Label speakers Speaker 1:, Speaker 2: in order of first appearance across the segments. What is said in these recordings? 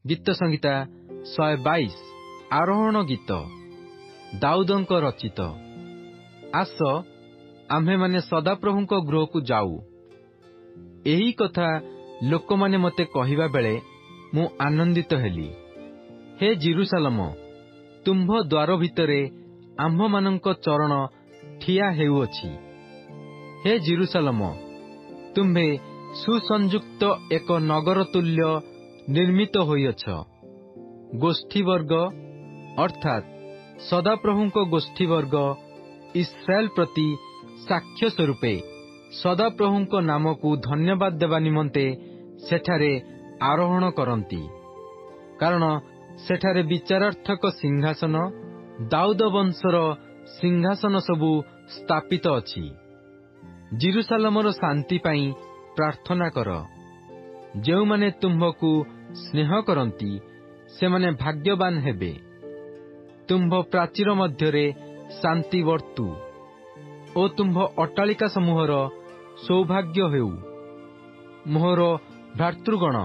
Speaker 1: गीत संहिता 122 आरोहण गीत दाऊदଙ୍କ रचित। आस आम्भे माने सदाप्रभुଙ୍କ गृहକୁ जाऊ। ଏହି କଥା ଲୋକମାନେ ମୋତେ କହିବା ବେଳେ ମୁଁ ଆନନ୍ଦିତ ହେଲି। ହେ ଜେରୁସାଲେମ, ତୁମ୍ଭ ଦ୍ୱାର ଭିତରେ ଆମ୍ଭମାନଙ୍କ ଚରଣ ଠିଆ ହେଉଅଛି। ହେ ଜେରୁସାଲେମ, ତୁମ୍ଭେ ସୁସଂଯୁକ୍ତ ଏକ ନଗର ତୁଲ୍ୟ ନିର୍ମିତ ହୋଇଅଛ। ଗୋଷ୍ଠୀବର୍ଗ ଅର୍ଥାତ୍ ସଦାପ୍ରଭୁଙ୍କ ଗୋଷ୍ଠୀବର୍ଗ ଇସ୍ରାଏଲ ପ୍ରତି ସାକ୍ଷ୍ୟ ସ୍ୱରୂପେ ସଦାପ୍ରଭୁଙ୍କ ନାମକୁ ଧନ୍ୟବାଦ ଦେବା ନିମନ୍ତେ ସେଠାରେ ଆରୋହଣ କରନ୍ତି, କାରଣ ସେଠାରେ ବିଚାରାର୍ଥକ ସିଂହାସନ, ଦାଉଦ ବଂଶର ସିଂହାସନ ସବୁ ସ୍ଥାପିତ ଅଛି। ଜେରୁସାଲେମର ଶାନ୍ତି ପାଇଁ ପ୍ରାର୍ଥନା କର। ଯେଉଁମାନେ ତୁମ୍ଭକୁ ସ୍ନେହ କରନ୍ତି ସେମାନେ ଭାଗ୍ୟବାନ ହେବେ। ତୁମ୍ଭ ପ୍ରାଚୀର ମଧ୍ୟରେ ଶାନ୍ତି ବର୍ତ୍ତୁ ଓ ତୁମ୍ଭ ଅଟ୍ଟାଳିକା ସମୂହର ସୌଭାଗ୍ୟ ହେଉ। ମୋହର ଭ୍ରାତୃଗଣ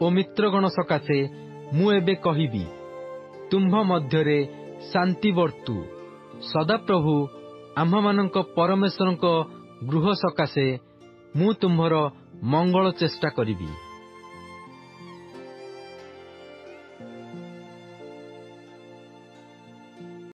Speaker 1: ଓ ମିତ୍ରଗଣ ସକାଶେ ମୁଁ ଏବେ କହିବି, ତୁମ୍ଭ ମଧ୍ୟରେ ଶାନ୍ତି ବର୍ତ୍ତୁ। ସଦାପ୍ରଭୁ ଆମ୍ଭମାନଙ୍କ ପରମେଶ୍ୱରଙ୍କ ଗୃହ ସକାଶେ ମୁଁ ତୁମ୍ଭର ମଙ୍ଗଳ ଚେଷ୍ଟା କରିବି।